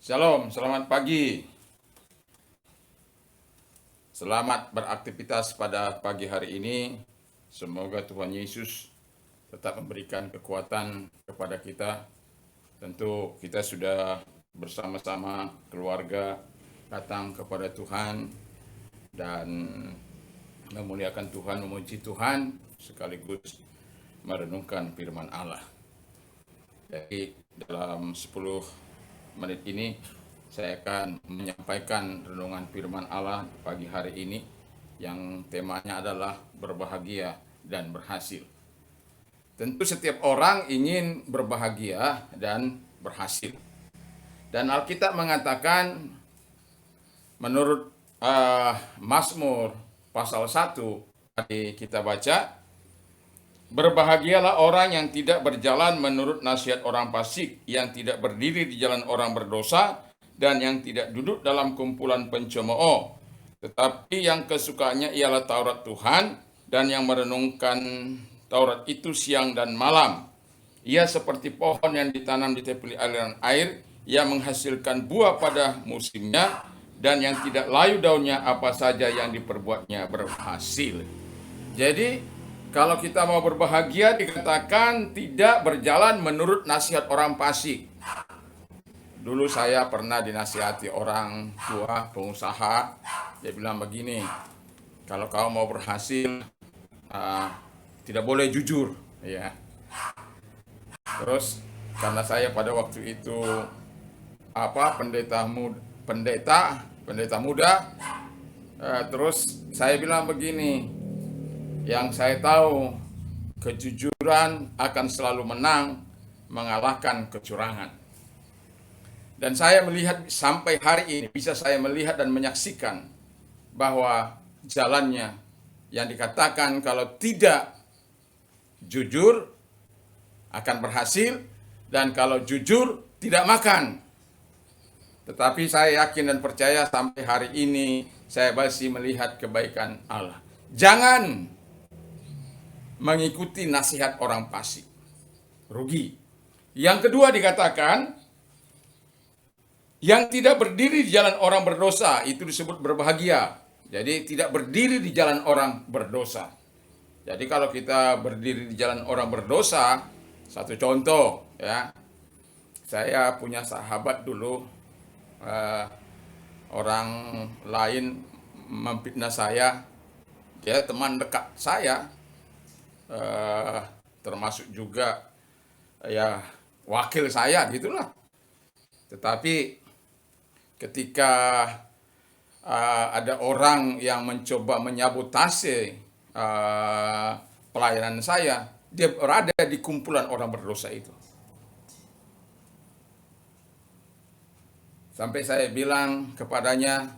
Shalom, selamat pagi. Selamat beraktivitas pada pagi hari ini. Semoga Tuhan Yesus tetap memberikan kekuatan kepada kita. Tentu kita sudah bersama-sama keluarga datang kepada Tuhan dan memuliakan Tuhan, memuji Tuhan, sekaligus merenungkan firman Allah. Jadi dalam 10 menit ini saya akan menyampaikan renungan firman Allah pagi hari ini yang temanya adalah berbahagia dan berhasil. Tentu setiap orang ingin berbahagia dan berhasil. Dan Alkitab mengatakan menurut Mazmur pasal 1 tadi kita baca, berbahagialah orang yang tidak berjalan menurut nasihat orang fasik, yang tidak berdiri di jalan orang berdosa, dan yang tidak duduk dalam kumpulan pencemooh. Tetapi yang kesukaannya ialah Taurat Tuhan, dan yang merenungkan Taurat itu siang dan malam. Ia seperti pohon yang ditanam di tepi aliran air, yang menghasilkan buah pada musimnya, dan yang tidak layu daunnya, apa saja yang diperbuatnya berhasil. Jadi, kalau kita mau berbahagia dikatakan tidak berjalan menurut nasihat orang fasik. Dulu saya pernah dinasihati orang tua pengusaha, dia bilang begini, kalau kau mau berhasil tidak boleh jujur, ya. Terus karena saya pada waktu itu pendeta muda, terus saya bilang begini. Yang saya tahu, kejujuran akan selalu menang, mengalahkan kecurangan. Dan saya melihat sampai hari ini, bisa saya melihat dan menyaksikan bahwa jalannya yang dikatakan kalau tidak jujur akan berhasil, dan kalau jujur tidak makan. Tetapi saya yakin dan percaya sampai hari ini saya masih melihat kebaikan Allah. Jangan mengikuti nasihat orang fasik, rugi. Yang kedua dikatakan, yang tidak berdiri di jalan orang berdosa, itu disebut berbahagia. Jadi tidak berdiri di jalan orang berdosa. Jadi kalau kita berdiri di jalan orang berdosa, satu contoh ya, saya punya sahabat dulu, orang lain memfitnah saya, dia teman dekat saya, termasuk juga ya wakil saya gitulah. Tetapi ketika ada orang yang mencoba menyabotase pelayanan saya, dia berada di kumpulan orang berdosa itu. Sampai saya bilang kepadanya,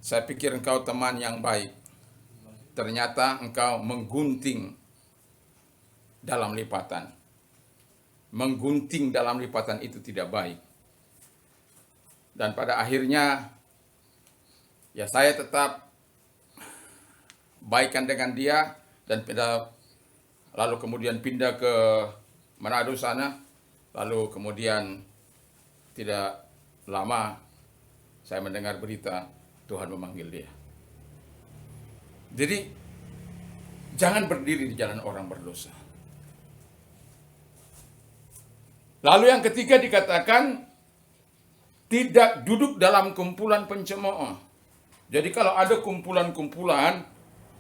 saya pikir engkau teman yang baik. Ternyata engkau menggunting dalam lipatan. Menggunting dalam lipatan itu tidak baik. Dan pada akhirnya, ya saya tetap baikan dengan dia, dan lalu kemudian pindah ke Manado sana, lalu kemudian tidak lama saya mendengar berita Tuhan memanggil dia. Jadi, jangan berdiri di jalan orang berdosa. Lalu yang ketiga dikatakan, tidak duduk dalam kumpulan pencemooh. Jadi kalau ada kumpulan-kumpulan,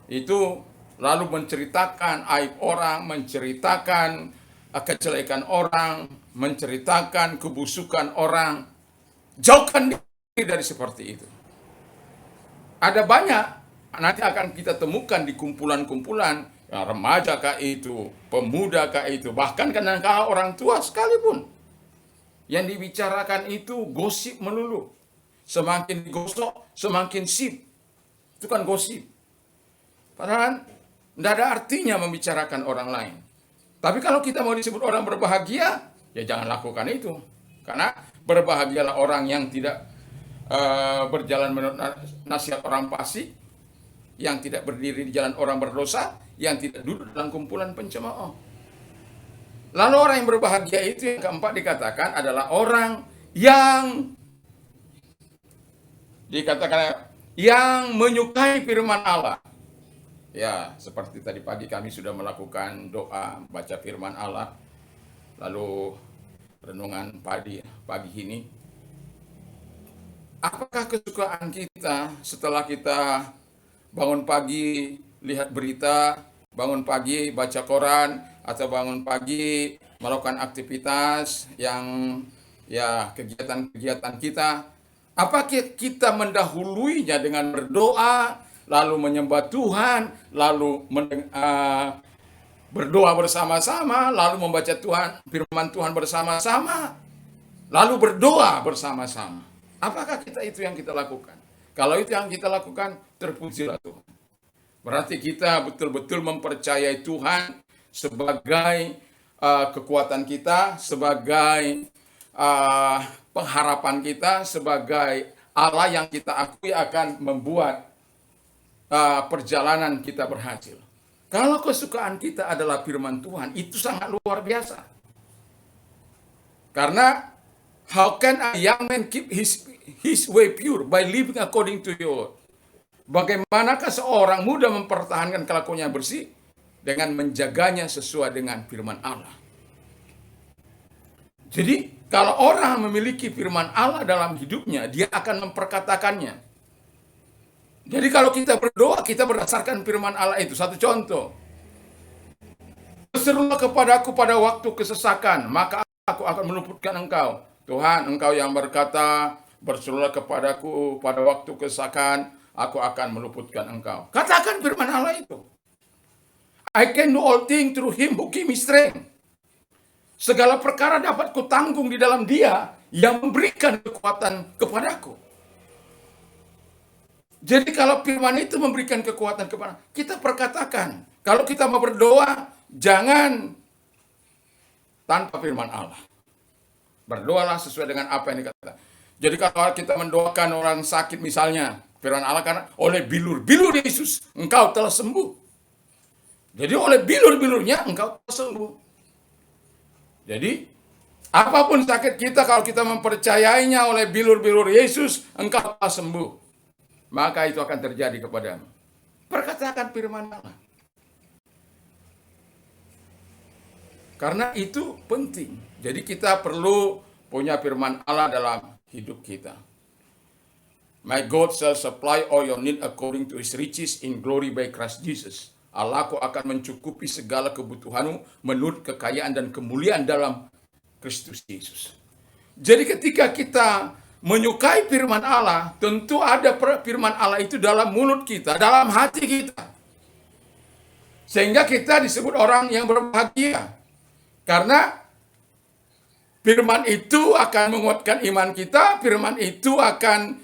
itu lalu menceritakan aib orang, menceritakan kejelekan orang, menceritakan kebusukan orang, jauhkan diri dari seperti itu. Ada banyak nanti akan kita temukan di kumpulan-kumpulan, ya, remaja kah itu, pemuda kah itu, bahkan kadang-kadang orang tua sekalipun. Yang dibicarakan itu gosip melulu. Semakin gosok, semakin sip. Itu kan gosip. Padahal tidak ada artinya membicarakan orang lain. Tapi kalau kita mau disebut orang berbahagia, ya jangan lakukan itu. Karena berbahagialah orang yang tidak berjalan menurut nasihat orang fasik, yang tidak berdiri di jalan orang berdosa, yang tidak duduk dalam kumpulan pencemooh. Lalu orang yang berbahagia itu yang keempat dikatakan adalah orang yang dikatakan yang menyukai firman Allah. Ya, seperti tadi pagi kami sudah melakukan doa baca firman Allah, lalu renungan pagi ini. Apakah kesukaan kita setelah kita bangun pagi lihat berita, bangun pagi baca koran, atau bangun pagi melakukan aktivitas yang ya kegiatan-kegiatan kita, apa kita mendahuluinya dengan berdoa, lalu menyembah Tuhan, lalu berdoa bersama-sama, lalu membaca firman Tuhan bersama-sama, lalu berdoa bersama-sama? Apakah itu yang kita lakukan? Kalau itu yang kita lakukan, terpujilah Tuhan. Berarti kita betul-betul mempercayai Tuhan sebagai kekuatan kita, sebagai pengharapan kita, sebagai Allah yang kita akui akan membuat perjalanan kita berhasil. Kalau kesukaan kita adalah firman Tuhan, itu sangat luar biasa. Karena how can a young man keep his way pure by living according to your word? Bagaimanakah seorang muda mempertahankan kelakuannya bersih dengan menjaganya sesuai dengan firman Allah? Jadi, kalau orang memiliki firman Allah dalam hidupnya, dia akan memperkatakannya. Jadi, kalau kita berdoa, kita berdasarkan firman Allah itu. Satu contoh. Berserulah kepadaku pada waktu kesesakan, maka aku akan meluputkan engkau. Tuhan, engkau yang berkata, berserulah kepadaku pada waktu kesesakan, aku akan meluputkan engkau. Katakan firman Allah itu. I can do all things through him who give me strength. Segala perkara dapat kutanggung di dalam Dia yang memberikan kekuatan kepadaku. Jadi kalau firman itu memberikan kekuatan kepada kita, perkatakan. Kalau kita mau berdoa, jangan tanpa firman Allah. Berdoalah sesuai dengan apa yang dikatakan. Jadi kalau kita mendoakan orang sakit misalnya, firman Allah karena oleh bilur-bilur Yesus engkau telah sembuh. Jadi oleh bilur-bilurnya engkau telah sembuh. Jadi apapun sakit kita, kalau kita mempercayainya oleh bilur-bilur Yesus engkau telah sembuh, maka itu akan terjadi kepadamu. Perkatakan firman Allah. Karena itu penting. Jadi kita perlu punya firman Allah dalam hidup kita. My God shall supply all your need according to his riches in glory by Christ Jesus. Allahku akan mencukupi segala kebutuhanmu menurut kekayaan dan kemuliaan dalam Kristus Yesus. Jadi ketika kita menyukai firman Allah, tentu ada firman Allah itu dalam mulut kita, dalam hati kita. Sehingga kita disebut orang yang berbahagia. Karena firman itu akan menguatkan iman kita, firman itu akan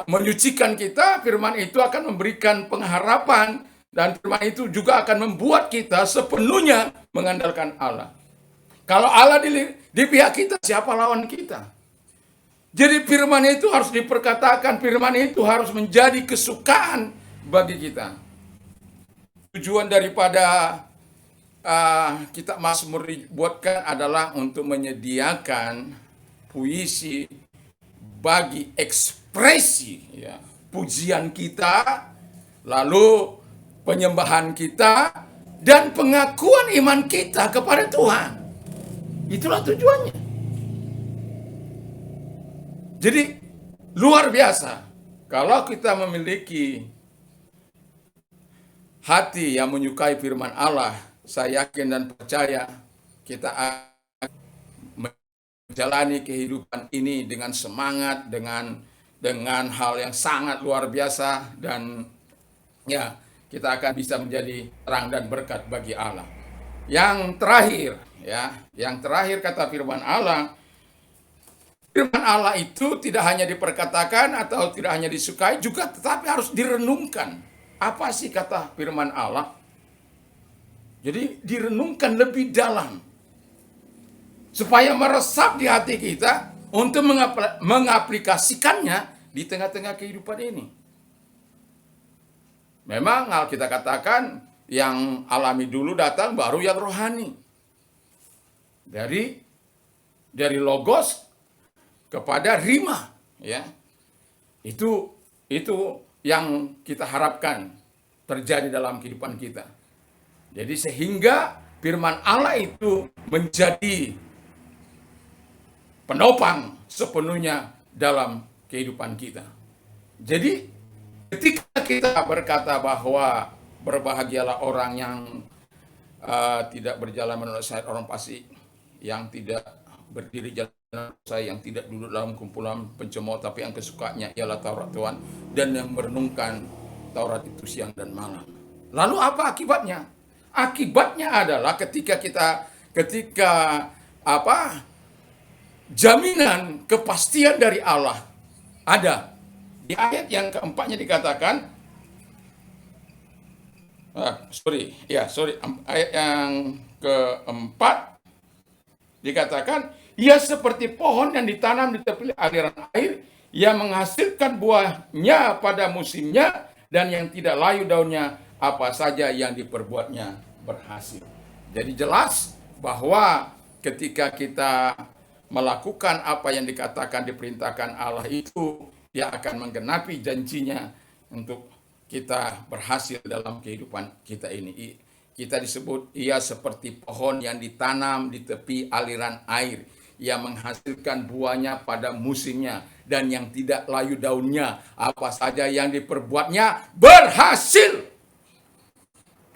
menyucikan kita, firman itu akan memberikan pengharapan, dan firman itu juga akan membuat kita sepenuhnya mengandalkan Allah. Kalau Allah di pihak kita, siapa lawan kita? Jadi firman itu harus diperkatakan, firman itu harus menjadi kesukaan bagi kita. Tujuan daripada kitab Mazmur dibuatkan adalah untuk menyediakan puisi bagi ekspresi ya, pujian kita, lalu penyembahan kita, dan pengakuan iman kita kepada Tuhan. Itulah tujuannya. Jadi luar biasa kalau kita memiliki hati yang menyukai firman Allah. Saya yakin dan percaya kita akan menjalani kehidupan ini dengan semangat, dengan hal yang sangat luar biasa, dan ya kita akan bisa menjadi terang dan berkat bagi Allah. Yang terakhir kata firman Allah itu tidak hanya diperkatakan atau tidak hanya disukai juga, tetapi harus direnungkan. Apa sih kata firman Allah? Jadi direnungkan lebih dalam supaya meresap di hati kita untuk mengaplikasikannya di tengah-tengah kehidupan ini. Memang hal kita katakan yang alami dulu datang, baru yang rohani. Dari logos kepada rima, ya. Itu yang kita harapkan terjadi dalam kehidupan kita. Jadi sehingga firman Allah itu menjadi penopang sepenuhnya dalam kehidupan kita. Jadi ketika kita berkata bahwa berbahagialah orang yang tidak berjalan menurut syariat orang fasik, yang tidak berdiri jalan saya, yang tidak duduk dalam kumpulan pencemooh, tapi yang kesukaannya ialah Taurat Tuhan, dan yang merenungkan Taurat itu siang dan malam. Lalu apa akibatnya? Akibatnya adalah ketika jaminan kepastian dari Allah ada. Di ayat yang keempatnya dikatakan, ayat yang keempat dikatakan, ia seperti pohon yang ditanam di tepi aliran air, yang menghasilkan buahnya pada musimnya, dan yang tidak layu daunnya, apa saja yang diperbuatnya berhasil. Jadi jelas bahwa ketika kita melakukan apa yang dikatakan, diperintahkan Allah itu, dia akan menggenapi janjinya untuk kita berhasil dalam kehidupan kita ini. Kita disebut ia seperti pohon yang ditanam di tepi aliran air, yang menghasilkan buahnya pada musimnya, dan yang tidak layu daunnya, apa saja yang diperbuatnya berhasil.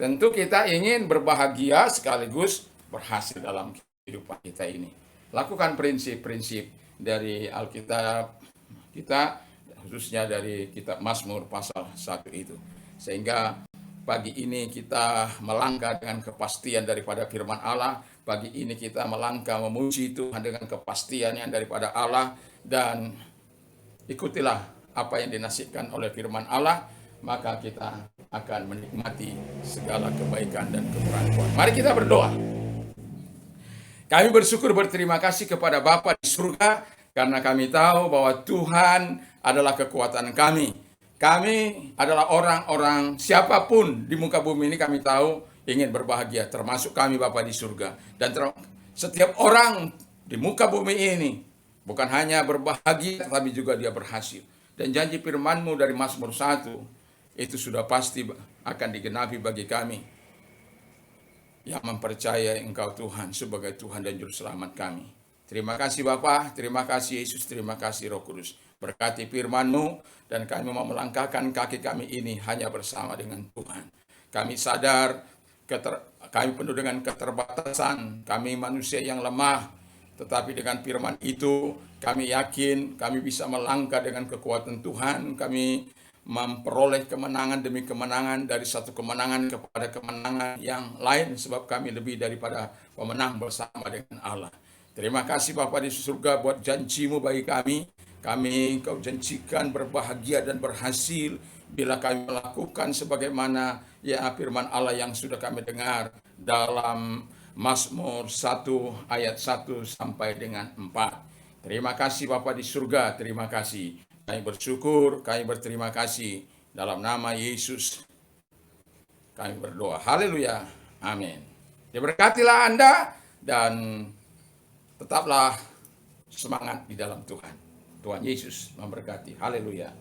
Tentu kita ingin berbahagia sekaligus berhasil dalam kehidupan kita ini. Lakukan prinsip-prinsip dari Alkitab kita, khususnya dari kitab Mazmur pasal 1 itu. Sehingga pagi ini kita melangkah dengan kepastian daripada firman Allah. Pagi ini kita melangkah memuji Tuhan dengan kepastian yang daripada Allah. Dan ikutilah apa yang dinasihatkan oleh firman Allah, maka kita akan menikmati segala kebaikan dan kemurahan Tuhan. Mari kita berdoa. Kami bersyukur, berterima kasih kepada Bapa di surga, karena kami tahu bahwa Tuhan adalah kekuatan kami. Kami adalah orang-orang, siapapun di muka bumi ini kami tahu ingin berbahagia, termasuk kami Bapa di surga. Dan setiap orang di muka bumi ini bukan hanya berbahagia, tapi juga dia berhasil. Dan janji firman-Mu dari Mazmur 1 itu sudah pasti akan digenapi bagi kami yang mempercayai Engkau Tuhan sebagai Tuhan dan Juru Selamat kami. Terima kasih Bapa, terima kasih Yesus, terima kasih Roh Kudus. Berkati firman-Mu, dan kami mau melangkahkan kaki kami ini hanya bersama dengan Tuhan. Kami sadar, kami penuh dengan keterbatasan, kami manusia yang lemah, tetapi dengan firman itu, kami yakin kami bisa melangkah dengan kekuatan Tuhan. Kami memperoleh kemenangan demi kemenangan, dari satu kemenangan kepada kemenangan yang lain, sebab kami lebih daripada pemenang bersama dengan Allah. Terima kasih Bapa di surga buat janji-Mu bagi kami. Engkau janjikan berbahagia dan berhasil bila kami melakukan sebagaimana ya firman Allah yang sudah kami dengar dalam Mazmur 1 ayat 1 sampai dengan 4. Terima kasih Bapa di surga, terima kasih. Kami bersyukur, kami berterima kasih. Dalam nama Yesus kami berdoa. Haleluya. Amin. Diberkatilah Anda dan tetaplah semangat di dalam Tuhan. Tuhan Yesus memberkati. Haleluya.